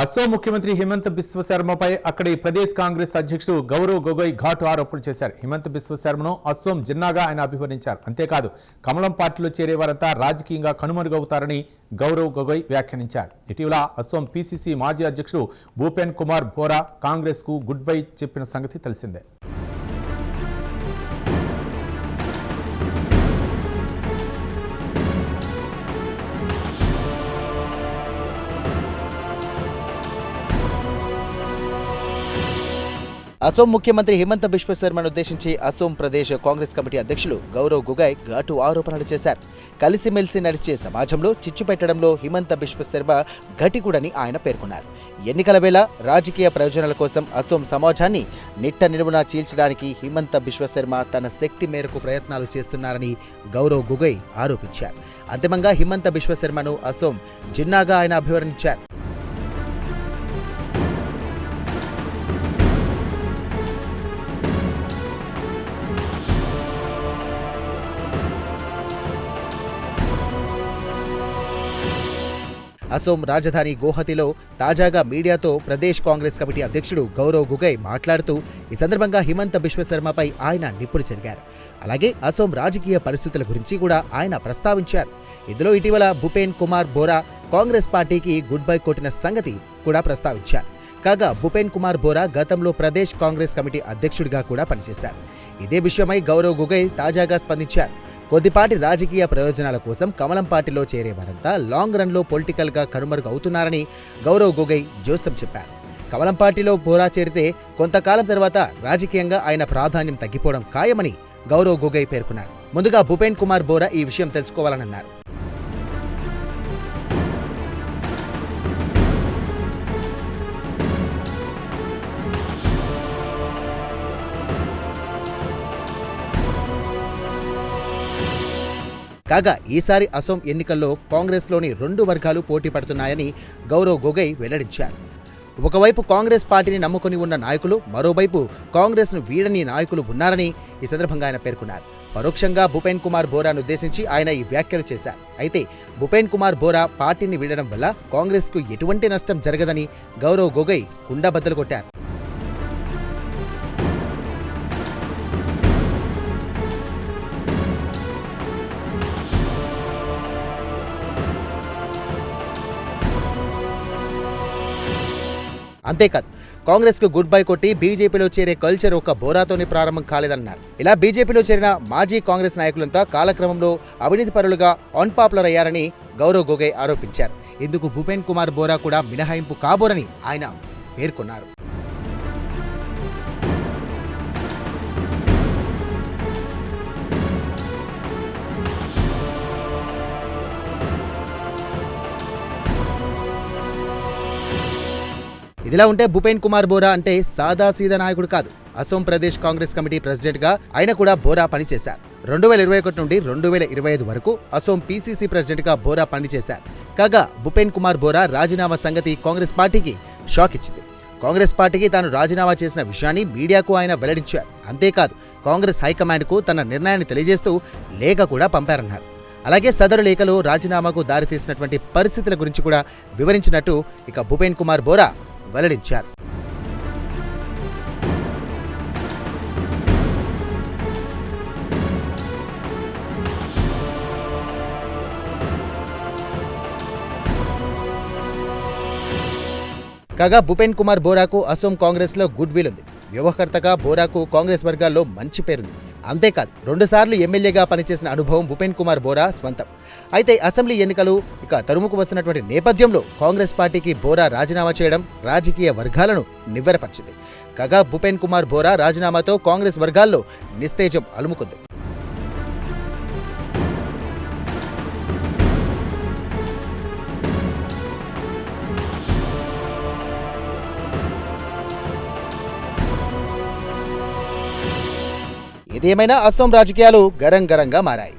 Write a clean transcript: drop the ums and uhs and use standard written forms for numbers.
అసోం ముఖ్యమంత్రి హిమంత బిశ్వ శర్మపై అక్కడి ప్రదేశ్ కాంగ్రెస్ అధ్యక్షుడు గౌరవ్ గొగోయ్ ఘాటు ఆరోపణలు చేశారు. హిమంత బిశ్వ శర్మను అసోం జిన్నాగా ఆయన అభివర్ణించారు. అంతేకాదు కమలం పార్టీలో చేరేవారంతా రాజకీయంగా కనుమరుగవుతారని గౌరవ్ గొగోయ్ వ్యాఖ్యానించారు. ఇటీవల అసోం పీసీసీ మాజీ అధ్యక్షుడు భూపెన్ కుమార్ బోరా కాంగ్రెస్ కు గుడ్ బై చెప్పిన సంగతి తెలిసిందే. అసోం ముఖ్యమంత్రి హిమంత బిశ్వ శర్మను ఉద్దేశించి అసోం ప్రదేశ్ కాంగ్రెస్ కమిటీ అధ్యక్షులు గౌరవ్ గొగోయ్ ఘాటు ఆరోపణలు చేశారు. కలిసిమెలిసి నడిచే సమాజంలో చిచ్చు పెట్టడంలో హిమంత బిశ్వ శర్మ ఘటికుడని ఆయన పేర్కొన్నారు. ఎన్నికల వేళ రాజకీయ ప్రయోజనాల కోసం అసోం సమాజాన్ని నిట్ట నిలువున చీల్చడానికి హిమంత బిశ్వ శర్మ తన శక్తి మేరకు ప్రయత్నాలు చేస్తున్నారని గౌరవ్ గొగోయ్ ఆరోపించారు. అంతిమంగా హిమంత బిశ్వ శర్మను అసోం జిన్నాగా ఆయన అభివర్ణించారు. అసోం రాజధాని గౌహతిలో తాజాగా మీడియాతో ప్రదేశ్ కాంగ్రెస్ కమిటీ అధ్యక్షుడు గౌరవ్ గొగోయ్ మాట్లాడుతూ ఈ సందర్భంగా హిమంత బిశ్వ శర్మపై ఆయన నిప్పులు చెరిగారు. అలాగే అసోం రాజకీయ పరిస్థితుల గురించి కూడా ఆయన ప్రస్తావించారు. ఇందులో ఇటీవల భూపెన్ కుమార్ బోరా కాంగ్రెస్ పార్టీకి గుడ్ బై కొట్టిన సంగతి కూడా ప్రస్తావించారు. కాగా భూపెన్ కుమార్ బోరా గతంలో ప్రదేశ్ కాంగ్రెస్ కమిటీ అధ్యక్షుడిగా కూడా పనిచేశారు. ఇదే విషయమై గౌరవ్ గొగోయ్ తాజాగా స్పందించారు. కొద్దిపాటి రాజకీయ ప్రయోజనాల కోసం కమలం పార్టీలో చేరేవారంతా లాంగ్ రన్లో పొలిటికల్గా కనుమరుగు అవుతున్నారని గౌరవ్ గొగోయ్ జోసెఫ్ చెప్పారు. కమలం పార్టీలో బోరా చేరితే కొంతకాలం తర్వాత రాజకీయంగా ఆయన ప్రాధాన్యం తగ్గిపోవడం ఖాయమని గౌరవ్ గొగోయ్ పేర్కొన్నారు. ముందుగా భూపెన్ కుమార్ బోరా ఈ విషయం తెలుసుకోవాలన్నారు. కాగా ఈసారి అసోం ఎన్నికల్లో కాంగ్రెస్లోని 2 వర్గాలు పోటీ పడుతున్నాయని గౌరవ్ గొగోయ్ వెల్లడించారు. ఒకవైపు కాంగ్రెస్ పార్టీని నమ్ముకుని ఉన్న నాయకులు, మరోవైపు కాంగ్రెస్ను వీడని నాయకులు ఉన్నారని ఈ సందర్భంగా ఆయన పేర్కొన్నారు. పరోక్షంగా భూపెన్ కుమార్ బోరాను ఉద్దేశించి ఆయన ఈ వ్యాఖ్యలు చేశారు. అయితే భూపెన్ కుమార్ బోరా పార్టీని వీడడం వల్ల కాంగ్రెస్కు ఎటువంటి నష్టం జరగదని గౌరవ్ గొగోయ్ కుండబద్దలు కొట్టారు. అంతేకాదు కాంగ్రెస్కు గుడ్ బై కొట్టి బీజేపీలో చేరే కల్చర్ ఒక బోరాతోనే ప్రారంభం కాలేదన్నారు. ఇలా బీజేపీలో చేరిన మాజీ కాంగ్రెస్ నాయకులంతా కాలక్రమంలో అవినీతి పరులుగా అన్పాపులర్ అయ్యారని గౌరవ్ గొగోయ్ ఆరోపించారు. ఇందుకు భూపెన్ కుమార్ బోరా కూడా మినహాయింపు కాబోరని ఆయన పేర్కొన్నారు. ఇదిలా ఉంటే భూపెన్ కుమార్ బోరా అంటే సాదాసీదా నాయకుడు కాదు. అసోం ప్రదేశ్ కాంగ్రెస్ కమిటీ ప్రెసిడెంట్గా ఆయన కూడా బోరా పనిచేశారు. 2021 నుండి 2025 వరకు అసోం పీసీసీ ప్రెసిడెంట్గా బోరా పనిచేశారు. కాగా భూపెన్ కుమార్ బోరా రాజీనామా సంగతి కాంగ్రెస్ పార్టీకి షాక్ ఇచ్చింది. కాంగ్రెస్ పార్టీకి తాను రాజీనామా చేసిన విషయాన్ని మీడియాకు ఆయన వెల్లడించారు. అంతేకాదు కాంగ్రెస్ హైకమాండ్కు తన నిర్ణయాన్ని తెలియజేస్తూ లేఖ కూడా పంపారన్నారు. అలాగే సదరు లేఖలో రాజీనామాకు దారితీసినటువంటి పరిస్థితుల గురించి కూడా వివరించినట్టు ఇక భూపెన్ కుమార్ బోరా వెల్లడించారు. కాగా భూపెన్ కుమార్ బోరాకు అసోం కాంగ్రెస్లో గుడ్ విల్ ఉంది. వ్యవహర్తగా బోరాకు కాంగ్రెస్ వర్గాల్లో మంచి పేరుంది. అంతేకాదు 2 సార్లు ఎమ్మెల్యేగా పనిచేసిన అనుభవం భూపెన్ కుమార్ బోరా స్వంతం. అయితే అసెంబ్లీ ఎన్నికలు ఇక తరుముకు వస్తున్నటువంటి నేపథ్యంలో కాంగ్రెస్ పార్టీకి బోరా రాజీనామా చేయడం రాజకీయ వర్గాలను నివ్వెరపరిచింది. కాగా భూపెన్ కుమార్ బోరా రాజీనామాతో కాంగ్రెస్ వర్గాల్లో నిస్తేజం అలుముకుంది. ఇదేమైనా అసోం రాజకీయాలు గరంగరంగా మారాయి.